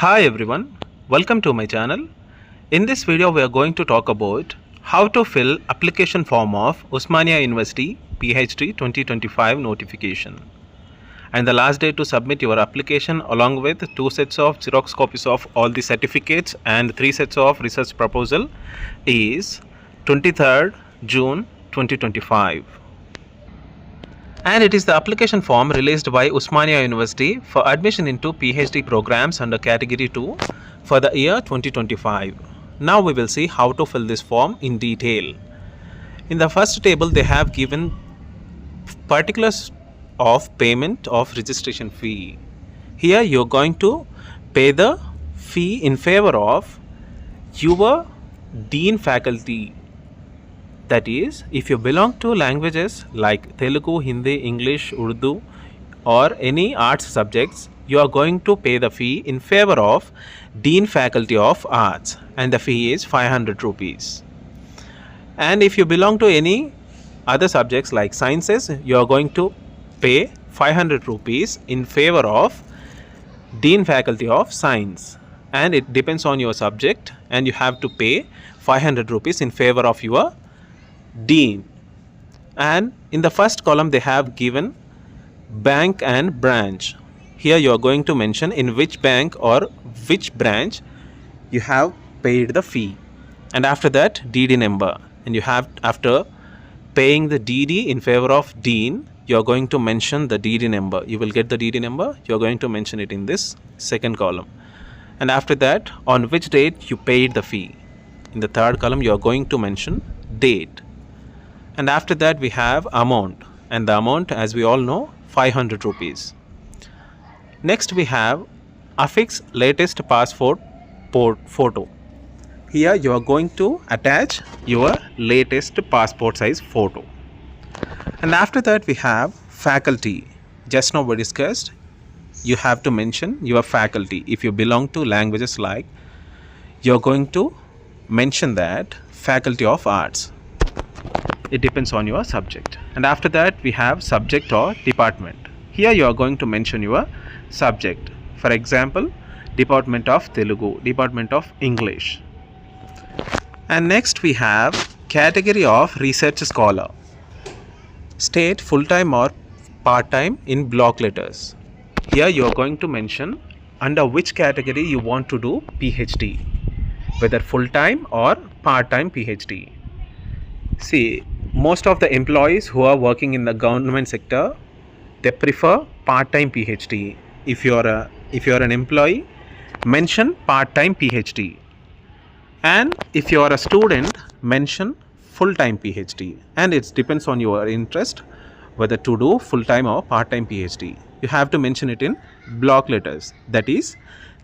Hi everyone, welcome to my channel. In this video we are going to talk about how to fill application form of Osmania University PhD 2025 notification. And the last day to submit your application along with 2 sets of Xerox copies of all the certificates and 3 sets of research proposal is 23rd June 2025. And it is the application form released by Osmania University for admission into PhD programs under category 2 for the year 2025. Now we will see how to fill this form in detail. In the first table they have given particulars of payment of registration fee. Here you are going to pay the fee in favor of your dean faculty. That is, if you belong to languages like Telugu, Hindi, English, Urdu or any arts subjects, you are going to pay the fee in favor of Dean Faculty of Arts and the fee is 500 rupees. And if you belong to any other subjects like sciences, you are going to pay 500 rupees in favor of Dean Faculty of Science. And it depends on your subject and you have to pay 500 rupees in favor of your Dean. And in the first column they have given bank and branch. Here you are going to mention in which bank or which branch you have paid the fee, and after that DD number, and you have, after paying the DD in favor of Dean, you are going to mention the DD number. You will get the DD number, you are going to mention it in this second column, and after that on which date you paid the fee. In the third column you are going to mention date. And after that we have amount, and the amount, as we all know, 500 rupees. Next we have affix latest passport photo. Here you are going to attach your latest passport size photo. And after that we have faculty. Just now we discussed, you have to mention your faculty. If you belong to languages like, you are going to mention that Faculty of Arts. It depends on your subject. And after that we have subject or department. Here you are going to mention your subject. For example, Department of Telugu, Department of English. And next we have category of research scholar. State full-time or part-time in block letters. Here you are going to mention under which category you want to do PhD, whether full-time or part-time PhD. See, most of the employees who are working in the government sector, they prefer part-time PhD. If you are an employee, mention part-time PhD. And if you are a student, mention full-time PhD. And it depends on your interest whether to do full-time or part-time PhD. You have to mention it in block letters, that is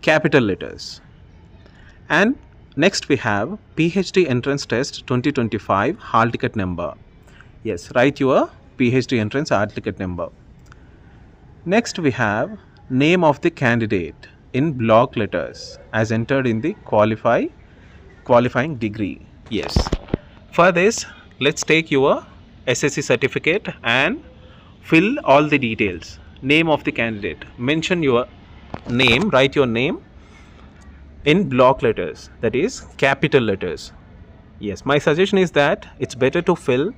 capital letters. And next we have PhD entrance test 2025 hall ticket number. Yes, write your PhD entrance hall ticket number. Next we have name of the candidate in block letters as entered in the qualifying degree. Yes. For this, let's take your SSC certificate and fill all the details. Name of the candidate. Mention your name, write your name in block letters, that is capital letters. Yes, my suggestion is that it's better to fill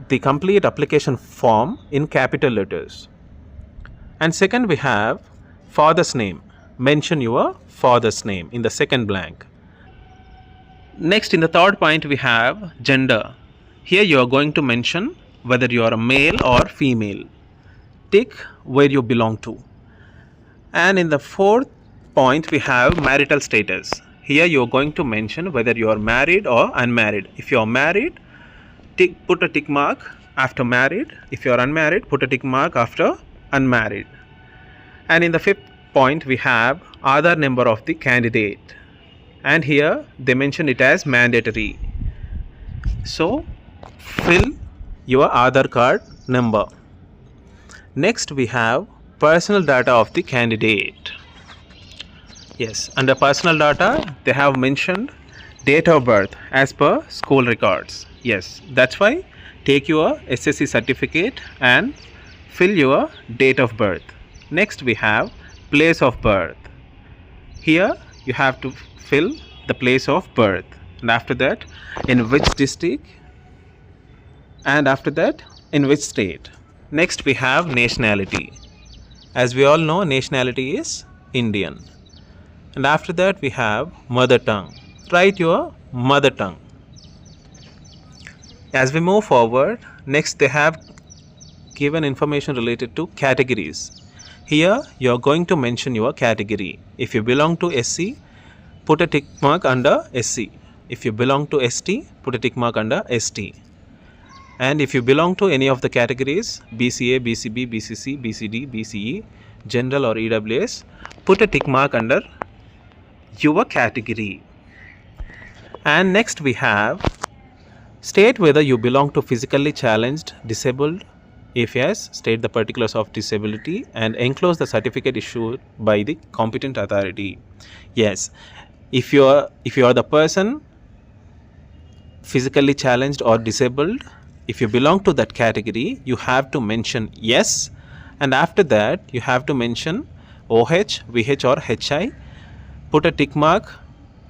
the complete application form in capital letters. And second we have father's name. Mention your father's name in the second blank. Next, in the third point we have gender. Here you are going to mention whether you are a male or female. Tick where you belong to. And in the fourth point we have marital status. Here you are going to mention whether you are married or unmarried. If you are married, put a tick mark after married. If you are unmarried, put a tick mark after unmarried. And in the fifth point we have Aadhaar number of the candidate, and here they mention it as mandatory. So fill your Aadhaar card number. Next we have personal data of the candidate. Yes, under personal data they have mentioned date of birth as per school records. Yes, that's why take your SSC certificate and fill your date of birth. Next we have place of birth. Here you have to fill the place of birth, and after that in which district, and after that in which state. Next we have nationality. As we all know, nationality is Indian. And after that we have mother tongue. Write your mother tongue. As we move forward, next they have given information related to categories. Here you are going to mention your category. If you belong to SC, put a tick mark under SC. If you belong to ST, put a tick mark under ST. And if you belong to any of the categories, BCA, BCB, BCC, BCD, BCE, General or EWS, put a tick mark under your category. And next we have state whether you belong to physically challenged, disabled. If yes, state the particulars of disability and enclose the certificate issued by the competent authority. Yes, if you are the person physically challenged or disabled, if you belong to that category, you have to mention yes, and after that you have to mention OH, VH or HI, put a tick mark.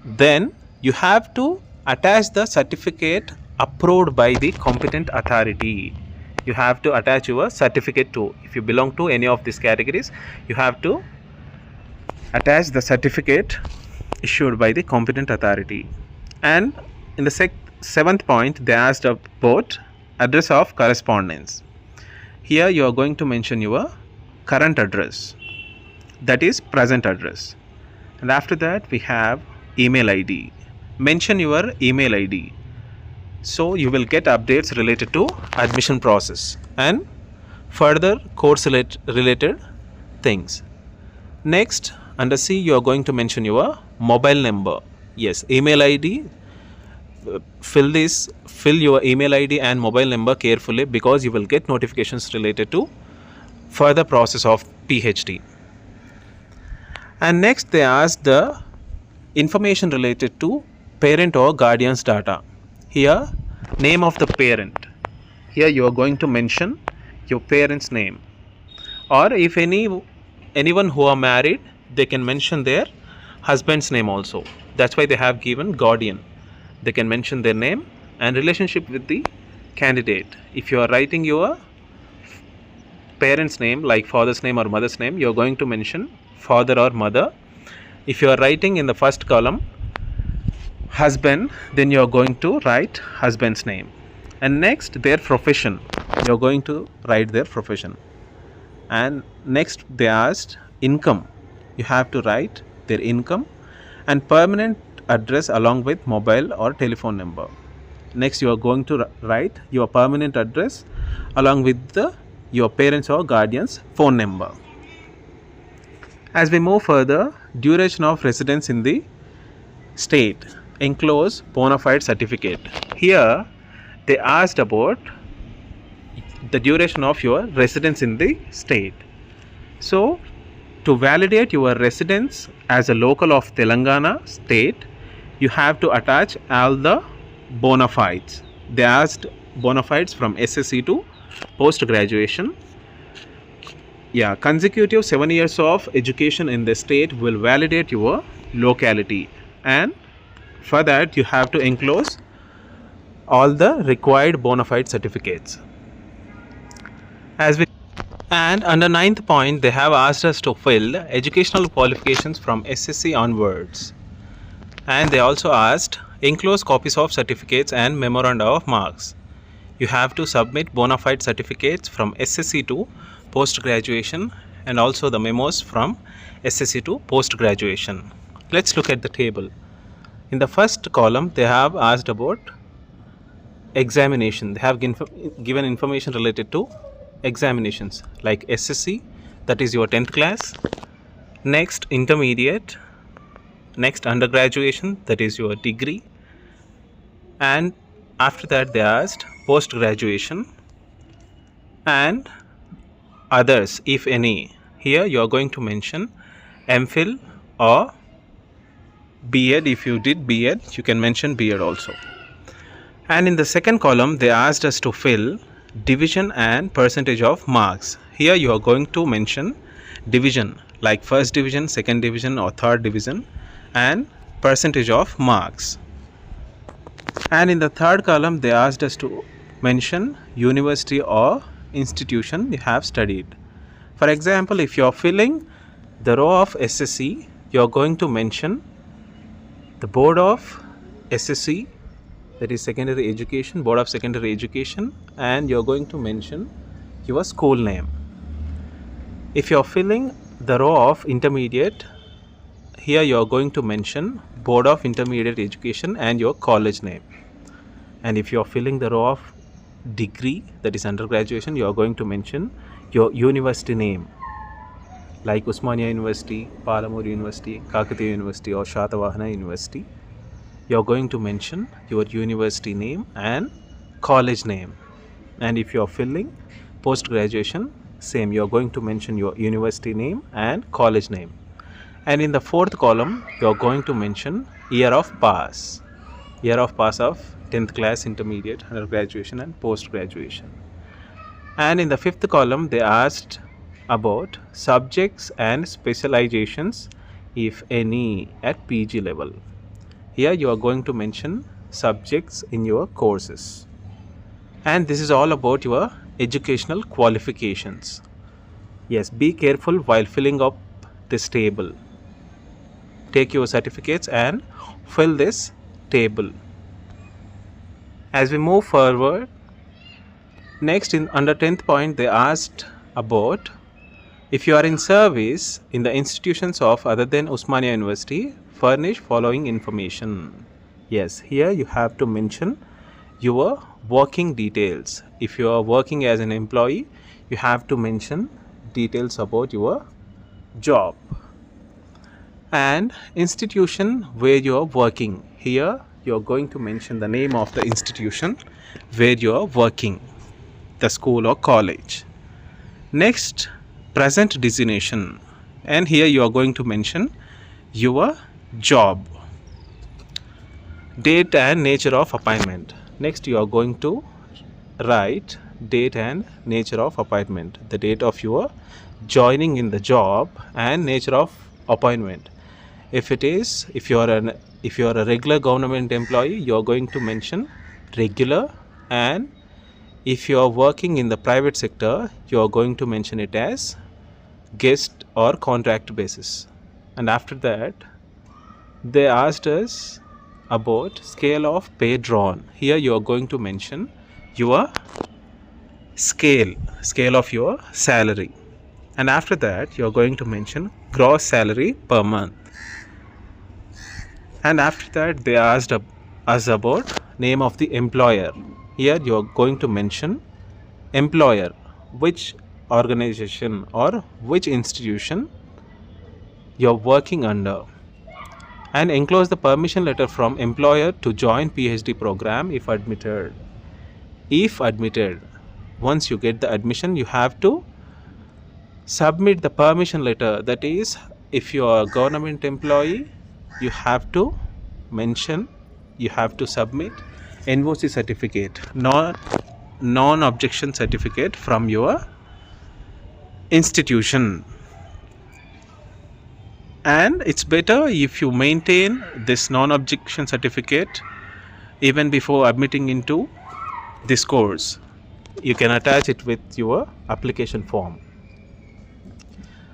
Then you have to attach the certificate approved by the competent authority. You have to attach your certificate too. If you belong to any of these categories, you have to attach the certificate issued by the competent authority. And in the seventh point, they asked about address of correspondence. Here you are going to mention your current address, that is present address. And after that we have email ID. Mention your email ID, so you will get updates related to admission process and further course related things. Next, under C, you are going to mention your mobile number. Yes, email ID. Fill your email ID and mobile number carefully, because you will get notifications related to further process of PhD. And next they asked the information related to parent or guardian's data. Here, name of the parent. Here you are going to mention your parent's name, or if anyone who are married, they can mention their husband's name also. That's why they have given guardian. They can mention their name and relationship with the candidate. If you are writing your parent's name like father's name or mother's name, you are going to mention father or mother. If you are writing in the first column husband, then you are going to write husband's name. And next, their profession. You are going to write their profession. And next they asked income. You have to write their income and permanent address along with mobile or telephone number. Next, you are going to write your permanent address along with your parents or guardians' phone number. As we move further, duration of residence in the state. Enclose bona fide certificate. Here they asked about the duration of your residence in the state. So to validate your residence as a local of Telangana state, you have to attach all the bona fides. They asked bona fides from SSC to post graduation. Yeah, consecutive 7 years of education in the state will validate your locality, and for that you have to enclose all the required bona fide certificates. And under 9th point, they have asked us to fill educational qualifications from SSC onwards. And they also asked enclose copies of certificates and memoranda of marks. You have to submit bona fide certificates from SSC to post graduation and also the memos from SSC to post graduation. Let's look at the table. In the first column, they have asked about examination. They have given information related to examinations like SSC, that is your 10th class, next intermediate, next undergraduation, that is your degree, and after that they asked post graduation and others if any. Here you are going to mention MPhil or B.Ed. If you did B.Ed, you can mention B.Ed also. And in the second column, they asked us to fill division and percentage of marks. Here you are going to mention division like first division, second division or third division, and percentage of marks. And in the third column they asked us to mention university or institution you have studied. For example, if you are filling the row of SSC, you are going to mention the board of SSC, that is secondary education, board of secondary education, and you are going to mention your school name. If you are filling the row of intermediate, here you are going to mention board of intermediate education and your college name. And if you are filling the row of degree, that is undergraduation, you are going to mention your university name, like Usmania University, Palamur University, Kakatiya University or Shatavahana University. You are going to mention your university name and college name. And if you are filling post graduation, same, you are going to mention your university name and college name. And in the fourth column you are going to mention year of pass of 10th class, intermediate, undergraduation and post graduation. And in the fifth column they asked about subjects and specializations, if any, at PG level. Here you are going to mention subjects in your courses. And this is all about your educational qualifications. Yes, be careful while filling up this table. Take your certificates and fill this table. As we move forward, next under 10th point they asked about if you are in service in the institutions of other than Usmania University, furnish following information. Yes, here you have to mention your working details. If you are working as an employee, you have to mention details about your job. And institution where you are working, here you are going to mention the name of the institution where you are working, the school or college. Next, present designation, and here you are going to mention your job. Date and nature of appointment. Next you are going to write date and nature of appointment, the date of your joining in the job and nature of appointment. If you are a regular government employee, you are going to mention regular, and if you are working in the private sector, you are going to mention it as guest or contract basis. And after that they asked us about scale of pay drawn. Here you are going to mention your scale of your salary. And after that you are going to mention gross salary per month. And after that they asked us about name of the employer. Here you are going to mention employer, which organization or which institution you are working under, and enclose the permission letter from employer to join PhD program if admitted. Once you get the admission, you have to submit the permission letter. That is, if you are a government employee, you have to submit NOC certificate, non-objection certificate from your institution. And it's better if you maintain this non-objection certificate even before admitting into this course. You can attach it with your application form.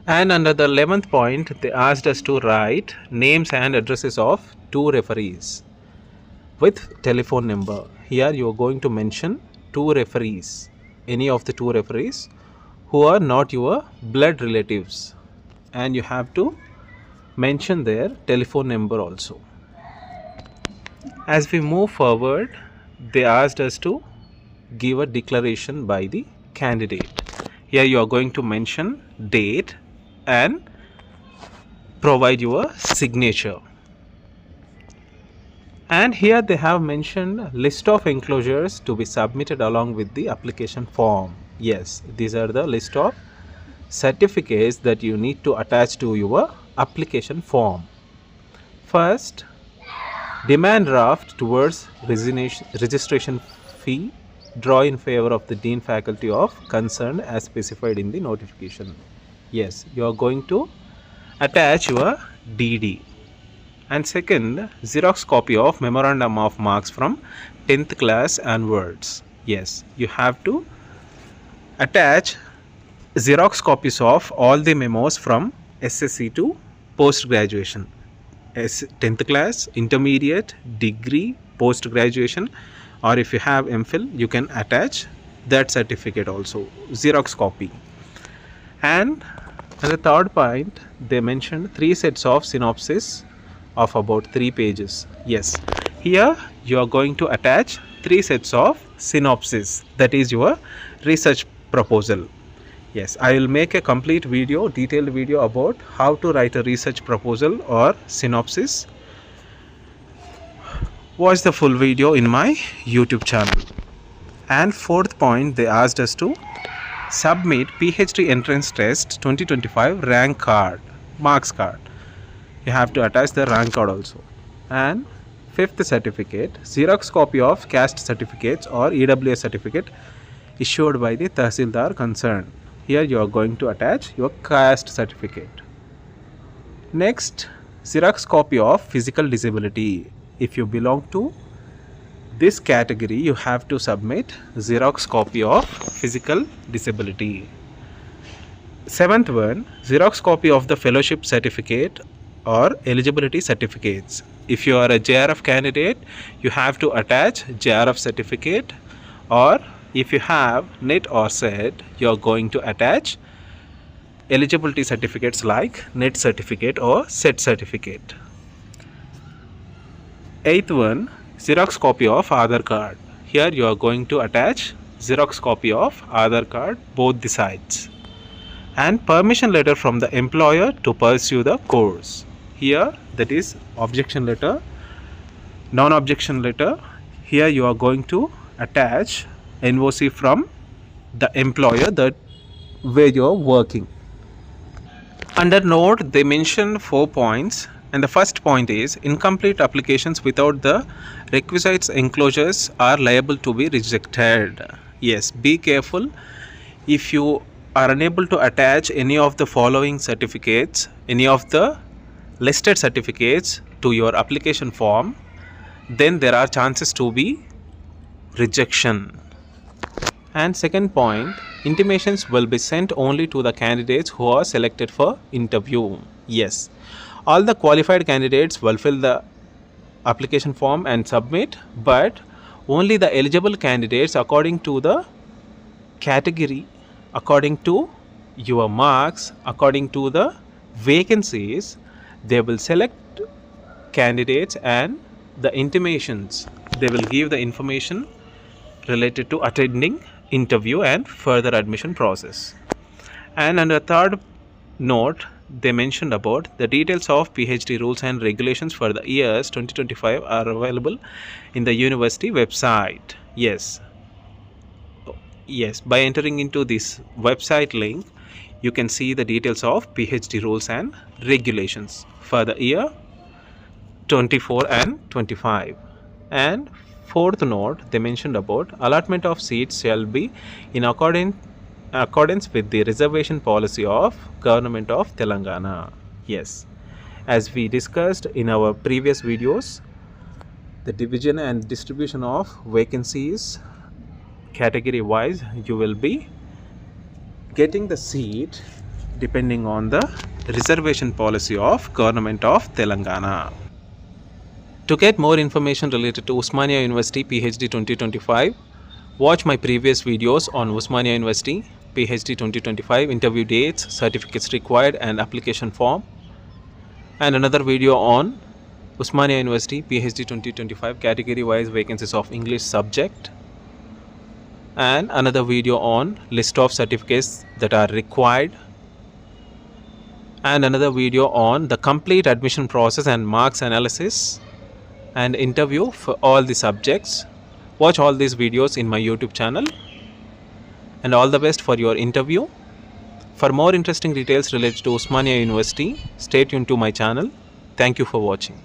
And under the 11th point they asked us to write names and addresses of 2 referees with telephone number. Here you are going to mention 2 referees, any of the 2 referees who are not your blood relatives, and you have to mention their telephone number also. As we move forward, they asked us to give a declaration by the candidate. Here you are going to mention date and provide your signature. And here they have mentioned list of enclosures to be submitted along with the application form. Yes, these are the list of certificates that you need to attach to your application form. First, demand draft towards registration fee, draw in favor of the dean faculty of concerned as specified in the notification. Yes, you are going to attach your DD. And second, Xerox copy of memorandum of marks from 10th class onwards. Yes, you have to attach Xerox copies of all the memos from SSC to post graduation. 10th class, intermediate, degree, post graduation, or if you have MPhil, you can attach that certificate also, Xerox copy. And as a third point, they mentioned 3 sets of synopsis of about 3 pages. Yes, here you are going to attach 3 sets of synopsis, that is your research proposal. Yes, I will make a complete video, detailed video about how to write a research proposal or synopsis. Watch the full video in my YouTube channel. And fourth point, they asked us to submit PhD entrance test 2025 rank card, marks card. You have to attach the rank card also. And fifth certificate, Xerox copy of caste certificates or EWS certificate issued by the Tahsildar concerned. Here you are going to attach your caste certificate. Next, Xerox copy of physical disability. If you belong to this category, you have to submit Xerox copy of physical disability. Seventh one, Xerox copy of the fellowship certificate or eligibility certificates. If you are a JRF candidate, you have to attach JRF certificate, or if you have NET or SET, you are going to attach eligibility certificates like NET certificate or SET certificate. Eighth one, Xerox copy of Aadhaar card. Here you are going to attach Xerox copy of Aadhaar card, both the sides. And permission letter from the employer to pursue the course. Here, that is objection letter, non-objection letter. Here you are going to attach NOC from the employer that where you are working. Under note, they mention 4 points, and the first point is incomplete applications without the requisites enclosures are liable to be rejected. Yes, be careful. If you are unable to attach any of the following certificates, any of the listed certificates to your application form, then there are chances to be rejection. And second point, intimations will be sent only to the candidates who are selected for interview. Yes, all the qualified candidates will fill the application form and submit, but only the eligible candidates according to the category, according to your marks, according to the vacancies, they will select candidates, and the intimations, they will give the information related to attending interview and further admission process. And under third note, they mentioned about the details of PhD rules and regulations for the years 2025 are available in the university website. Yes, by entering into this website link, you can see the details of PhD rules and regulations for the year 24 and 25. And fourth note, they mentioned about allotment of seats shall be in accordance with the reservation policy of Government of Telangana. Yes, as we discussed in our previous videos, the division and distribution of vacancies category wise, you will be getting the seat depending on the reservation policy of Government of Telangana. To get more information related to Osmania University PhD 2025, watch my previous videos on Osmania University PhD 2025 interview dates, certificates required and application form, and another video on Osmania University PhD 2025 category wise vacancies of English subject, and another video on list of certificates that are required, and another video on the complete admission process and marks analysis and interview for all the subjects. Watch all these videos in my YouTube channel, and all the best for your interview. For more interesting details related to Osmania University, stay tuned to my channel. Thank you for watching.